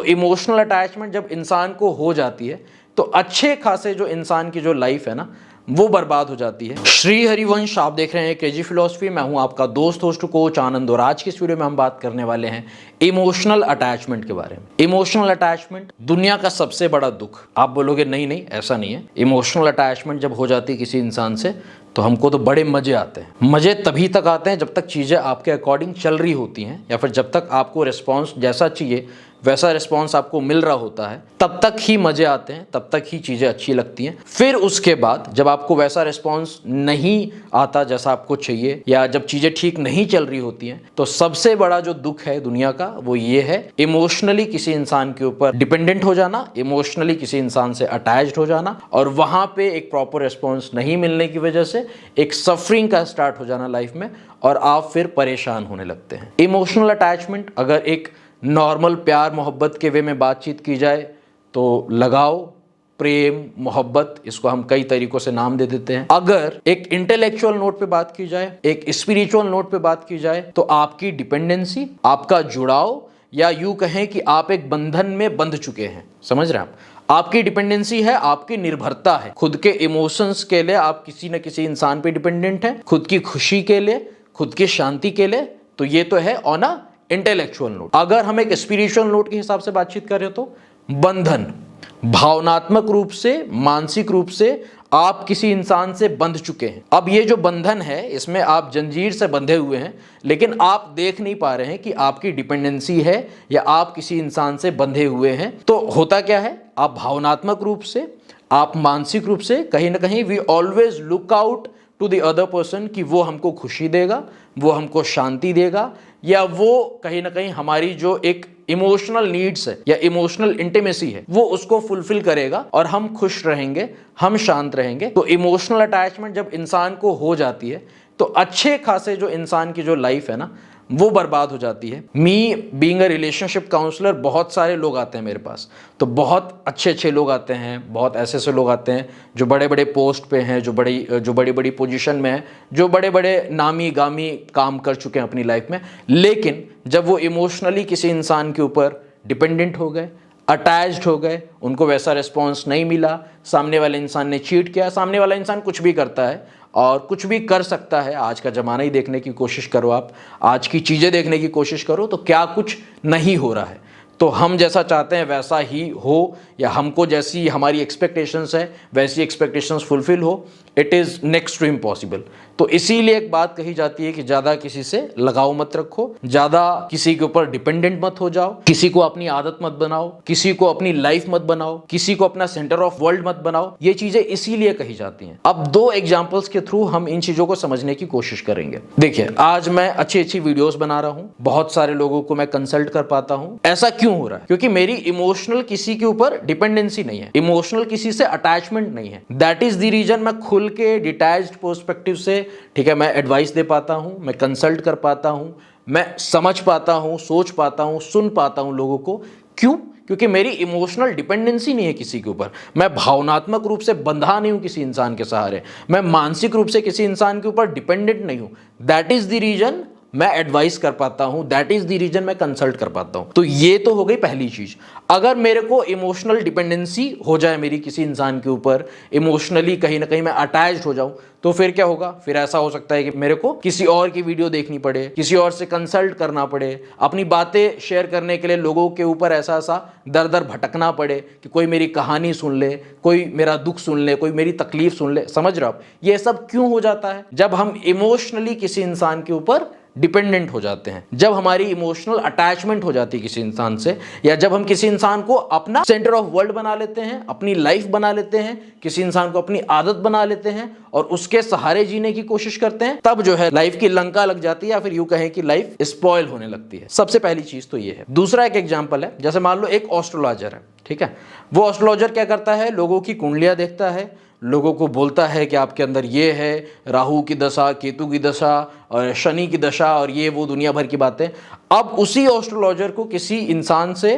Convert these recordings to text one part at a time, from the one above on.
तो emotional attachment जब इंसान को हो जाती है तो अच्छे खासे जो इंसान की जो लाइफ है ना वो बर्बाद हो जाती है। श्री हरिवंश, आप देख रहे हैं क्रेजी फिलॉसफी। मैं हूं आपका दोस्त होस्ट कोच आनंद और आज की इस वीडियो में हम बात करने वाले हैं इमोशनल अटैचमेंट के बारे में। इमोशनल अटैचमेंट दुनिया का सबसे बड़ा दुख। आप बोलोगे नहीं नहीं ऐसा नहीं है। इमोशनल अटैचमेंट जब हो जाती है किसी इंसान से तो हमको तो बड़े मजे आते हैं। मजे तभी तक आते हैं जब तक चीज़ें आपके अकॉर्डिंग चल रही होती हैं या फिर जब तक आपको रिस्पॉन्स जैसा चाहिए वैसा रिस्पॉन्स आपको मिल रहा होता है, तब तक ही मजे आते हैं, तब तक ही चीज़ें अच्छी लगती हैं। फिर उसके बाद जब आपको वैसा रिस्पॉन्स नहीं आता जैसा आपको चाहिए या जब चीज़ें ठीक नहीं चल रही होती हैं तो सबसे बड़ा जो दुख है दुनिया का वो ये है इमोशनली किसी इंसान के ऊपर डिपेंडेंट हो जाना, इमोशनली किसी इंसान से अटैच्ड हो जाना और वहाँ पे एक प्रॉपर रिस्पॉन्स नहीं मिलने की वजह से एक सफरिंग का स्टार्ट हो जाना लाइफ में और आप फिर परेशान होने लगते हैं। इमोशनल अटैचमेंट अगर एक नॉर्मल प्यार मोहब्बत के वे में बातचीत की जाए तो लगाव, प्रेम, मोहब्बत, इसको हम कई तरीकों से नाम दे देते हैं। अगर एक इंटेलेक्चुअल नोट पे बात की जाए, एक स्पिरिचुअल नोट पे बात की जाए तो आपकी डिपेंडेंसी, आपका जुड़ाव या यूं कहें कि आप एक बंधन में बंध चुके हैं। समझ रहे हैं आप? आपकी डिपेंडेंसी है, आपकी निर्भरता है। खुद के इमोशंस के लिए आप किसी न किसी इंसान पे डिपेंडेंट हैं, खुद की खुशी के लिए, खुद की शांति के लिए। तो ये तो है ऑन अ इंटेलेक्चुअल नोट। अगर हम एक स्पिरिचुअल नोट के हिसाब से बातचीत करें तो बंधन, भावनात्मक रूप से, मानसिक रूप से आप किसी इंसान से बंध चुके हैं। अब ये जो बंधन है इसमें आप जंजीर से बंधे हुए हैं लेकिन आप देख नहीं पा रहे हैं कि आपकी डिपेंडेंसी है या आप किसी इंसान से बंधे हुए हैं। तो होता क्या है, आप भावनात्मक रूप से, आप मानसिक रूप से कहीं ना कहीं we always look out to the other person कि वो हमको खुशी देगा, वो हमको शांति देगा या वो कहीं ना कहीं हमारी जो एक इमोशनल नीड्स है या इमोशनल इंटीमेसी है वो उसको फुलफिल करेगा और हम खुश रहेंगे, हम शांत रहेंगे। तो इमोशनल अटैचमेंट जब इंसान को हो जाती है तो अच्छे खासे जो इंसान की जो लाइफ है ना वो बर्बाद हो जाती है। Me being a relationship counsellor, बहुत सारे लोग आते हैं मेरे पास, तो बहुत अच्छे अच्छे लोग आते हैं, बहुत ऐसे ऐसे लोग आते हैं जो बड़े बड़े पोस्ट पे हैं, जो बड़ी बड़ी पोजीशन में हैं, जो बड़े बड़े नामी गामी काम कर चुके हैं अपनी लाइफ में। लेकिन जब वो इमोशनली किसी इंसान के ऊपर डिपेंडेंट हो गए, अटैच्ड हो गए, उनको वैसा रिस्पॉन्स नहीं मिला, सामने वाले इंसान ने चीट किया, सामने वाला इंसान कुछ भी करता है और कुछ भी कर सकता है। आज का ज़माना ही देखने की कोशिश करो, आप आज की चीज़ें देखने की कोशिश करो तो क्या कुछ नहीं हो रहा है। तो हम जैसा चाहते हैं वैसा ही हो या हमको जैसी हमारी एक्सपेक्टेशंस है वैसी एक्सपेक्टेशंस फुलफिल हो, it is next to impossible. तो इसीलिए एक बात कही जाती है कि ज़्यादा किसी से लगाव मत रखो, ज़्यादा किसी के ऊपर डिपेंडेंट मत हो जाओ, किसी को अपनी आदत मत बनाओ, किसी को अपनी लाइफ मत बनाओ, किसी को अपना सेंटर ऑफ वर्ल्ड मत बनाओ। ये चीज़ें इसीलिए कही जाती हैं। अब दो एग्जाम्पल्स के थ्रू हम इन चीज़ों को समझने की कोशिश करेंगे। देखिए, आज मैं अच्छी अच्छी वीडियोस बना रहा हूँ, बहुत सारे लोगों को मैं कंसल्ट कर पाता हूँ। ऐसा क्यों हो रहा है? क्योंकि मेरी इमोशनल किसी के ऊपर डिपेंडेंसी नहीं है, इमोशनल किसी से अटैचमेंट नहीं है। दैट इज द रीजन मैं खुल के डिटैच्ड पर्सपेक्टिव से, ठीक है, मैं एडवाइस दे पाता हूं, मैं कंसल्ट कर पाता हूं, मैं समझ पाता हूं, सोच पाता हूं, सुन पाता हूं लोगों को। क्यों? क्योंकि मेरी इमोशनल डिपेंडेंसी नहीं है किसी के ऊपर। मैं भावनात्मक रूप से बंधा नहीं हूं किसी इंसान के सहारे, मैं मानसिक रूप से किसी इंसान के ऊपर डिपेंडेंट नहीं हूं। दैट इज द रीजन मैं एडवाइस कर पाता हूं, दैट इज द रीजन मैं कंसल्ट कर पाता हूं। तो ये तो हो गई पहली चीज। अगर मेरे को इमोशनल डिपेंडेंसी हो जाए मेरी किसी इंसान के ऊपर, इमोशनली कहीं ना कहीं मैं अटैच्ड हो जाऊं, तो फिर क्या होगा? फिर ऐसा हो सकता है कि मेरे को किसी और की वीडियो देखनी पड़े, किसी और से कंसल्ट करना पड़े, अपनी बातें शेयर करने के लिए लोगों के ऊपर ऐसा ऐसा दर दर भटकना पड़े कि कोई मेरी कहानी सुन ले, कोई मेरा दुख सुन ले, कोई मेरी तकलीफ सुन ले। समझ रहे हो आप? ये सब क्यों हो जाता है? जब हम इमोशनली किसी इंसान के ऊपर डिपेंडेंट हो जाते हैं, जब हमारी इमोशनल अटैचमेंट हो जाती है किसी इंसान से, या जब हम किसी इंसान को अपना सेंटर ऑफ वर्ल्ड बना लेते हैं, अपनी लाइफ बना लेते हैं, किसी इंसान को अपनी आदत बना लेते हैं और उसके सहारे जीने की कोशिश करते हैं, तब जो है लाइफ की लंका लग जाती है या फिर यूं कहें कि लाइफ स्पॉइल होने लगती है। सबसे पहली चीज तो ये है। दूसरा एक एग्जांपल है, जैसे मान लो एक एस्ट्रोलॉजर है, ठीक है, वो एस्ट्रोलॉजर क्या करता है? लोगों की कुंडलियां देखता है, लोगों को बोलता है कि आपके अंदर ये है, राहु की दशा, केतु की दशा और शनि की दशा और ये वो दुनिया भर की बातें। अब उसी एस्ट्रोलॉजर को किसी इंसान से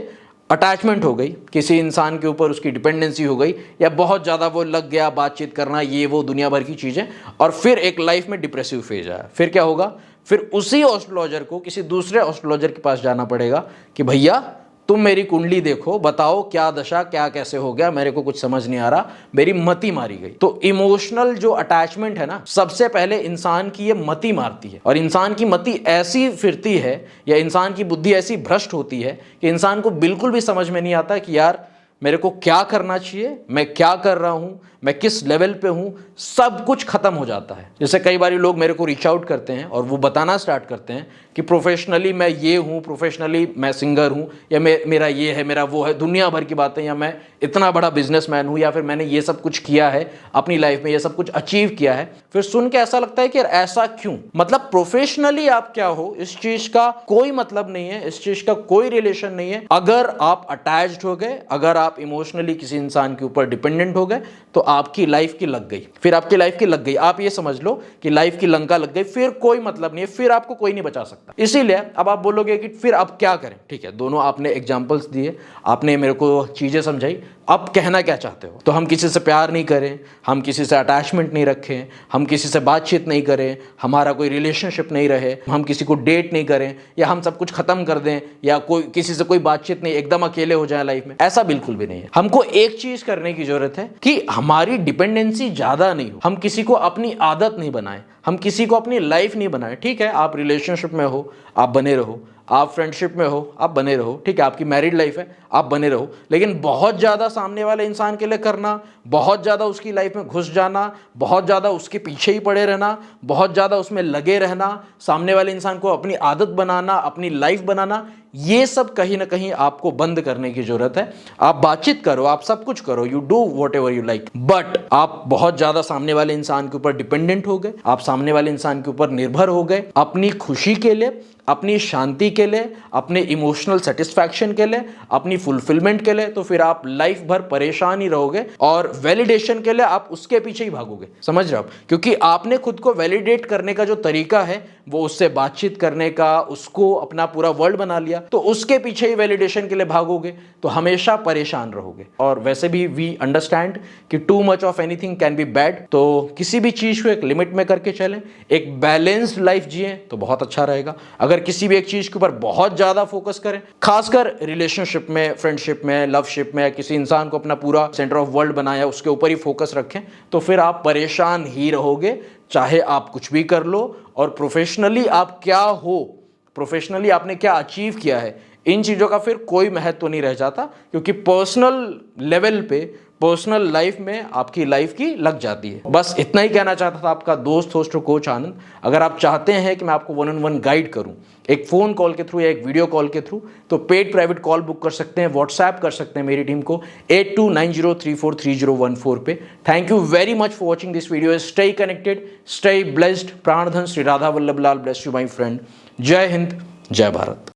अटैचमेंट हो गई, किसी इंसान के ऊपर उसकी डिपेंडेंसी हो गई या बहुत ज़्यादा वो लग गया बातचीत करना, ये वो दुनिया भर की चीज़ें, और फिर एक लाइफ में डिप्रेसिव फेज आया। फिर क्या होगा? फिर उसी एस्ट्रोलॉजर को किसी दूसरे एस्ट्रोलॉजर के पास जाना पड़ेगा कि भैया तुम मेरी कुंडली देखो, बताओ क्या दशा, क्या कैसे हो गया, मेरे को कुछ समझ नहीं आ रहा, मेरी मति मारी गई। तो इमोशनल जो अटैचमेंट है ना, सबसे पहले इंसान की ये मति मारती है। और इंसान की मति ऐसी फिरती है या इंसान की बुद्धि ऐसी भ्रष्ट होती है कि इंसान को बिल्कुल भी समझ में नहीं आता कि यार मेरे को क्या करना चाहिए, मैं क्या कर रहा हूं, मैं किस लेवल पे हूं, सब कुछ खत्म हो जाता है। जैसे कई बार लोग मेरे को रीच आउट करते हैं और वो बताना स्टार्ट करते हैं कि प्रोफेशनली मैं ये हूं, प्रोफेशनली मैं सिंगर हूं, या मेरा ये है, मेरा वो है, दुनिया भर की बातें, या मैं इतना बड़ा बिजनेसमैन हूं, या फिर मैंने ये सब कुछ किया है अपनी लाइफ में, ये सब कुछ अचीव किया है। फिर सुन के ऐसा लगता है कि यार ऐसा क्यों, मतलब प्रोफेशनली आप क्या हो इस चीज का कोई मतलब नहीं है, इस चीज का कोई रिलेशन नहीं है। अगर आप अटैच्ड हो गए, अगर आप इमोशनली किसी इंसान के ऊपर डिपेंडेंट हो गए, तो आपकी लाइफ की लग गई, फिर आपकी लाइफ की लग गई। आप ये समझ लो कि लाइफ की लंका लग गई, फिर कोई मतलब नहीं है, फिर आपको कोई नहीं बचा सकता। इसीलिए अब आप बोलोगे कि फिर अब क्या करें। ठीक है, दोनों आपने एग्जांपल्स दिए, आपने मेरे को चीजें समझाई, अब कहना क्या चाहते हो? तो हम किसी से प्यार नहीं करें, हम किसी से अटैचमेंट नहीं रखें, हम किसी से बातचीत नहीं करें, हमारा कोई रिलेशनशिप नहीं रहे, हम किसी को डेट नहीं करें, या हम सब कुछ खत्म कर दें, या कोई किसी से कोई बातचीत नहीं, एकदम अकेले हो जाए लाइफ में, ऐसा बिल्कुल भी नहीं है। हमको एक चीज करने की जरूरत है कि हमारी डिपेंडेंसी ज्यादा नहीं हो, हम किसी को अपनी आदत नहीं बनाए, हम किसी को अपनी लाइफ नहीं बनाए। ठीक है, आप रिलेशनशिप में हो, आप बने रहो, आप फ्रेंडशिप में हो, आप बने रहो, ठीक है, आपकी मैरिड लाइफ है, आप बने रहो, लेकिन बहुत ज़्यादा सामने वाले इंसान के लिए करना, बहुत ज़्यादा उसकी लाइफ में घुस जाना, बहुत ज़्यादा उसके पीछे ही पड़े रहना, बहुत ज़्यादा उसमें लगे रहना, सामने वाले इंसान को अपनी आदत बनाना, अपनी लाइफ बनाना, ये सब कहीं ना कहीं आपको बंद करने की जरूरत है। आप बातचीत करो, आप सब कुछ करो, you do what ever you like, but आप बहुत ज़्यादा सामने वाले इंसान के ऊपर डिपेंडेंट हो गए, आप सामने वाले इंसान के ऊपर निर्भर हो गए अपनी खुशी के लिए, अपनी शांति के लिए, अपने इमोशनल सेटिस्फैक्शन के लिए, अपनी फुलफिलमेंट के लिए, तो फिर आप लाइफ भर परेशान ही रहोगे और वैलिडेशन के लिए आप उसके पीछे ही भागोगे। समझ रहे हो? क्योंकि आपने खुद को वैलिडेट करने का जो तरीका है वो उससे बातचीत करने का, उसको अपना पूरा वर्ल्ड बना लिया, तो उसके पीछे ही वैलिडेशन के लिए भागोगे, तो हमेशा परेशान रहोगे। और वैसे भी वी अंडरस्टैंड कि too much of anything can be bad, तो किसी भी चीज को एक लिमिट में करके चलें, एक बैलेंस्ड लाइफ जिए तो बहुत अच्छा रहेगा। अगर किसी भी एक चीज के ऊपर बहुत ज्यादा फोकस करें, खासकर रिलेशनशिप में, फ्रेंडशिप में, लवशिप में, किसी इंसान को अपना पूरा सेंटर ऑफ वर्ल्ड बनाया, उसके ऊपर ही फोकस रखें, तो फिर आप परेशान ही रहोगे, चाहे आप कुछ भी कर लो। और प्रोफेशनली आप क्या हो, प्रोफेशनली आपने क्या अचीव किया है, इन चीजों का फिर कोई महत्व नहीं रह जाता, क्योंकि पर्सनल लेवल पे, पर्सनल लाइफ में आपकी लाइफ की लग जाती है। बस इतना ही कहना चाहता था आपका दोस्त होस्ट कोच आनंद। अगर आप चाहते हैं कि मैं आपको 1-on-1 गाइड करूं, एक फ़ोन कॉल के थ्रू या एक वीडियो कॉल के थ्रू, तो पेड प्राइवेट कॉल बुक कर सकते हैं, व्हाट्सएप कर सकते हैं मेरी टीम को 8290343014 पे। Thank you very much for watching this video. Stay connected, stay blessed. Pranadhan Shri Radha Vallabh Lal bless you my friend. जय हिंद, जय भारत।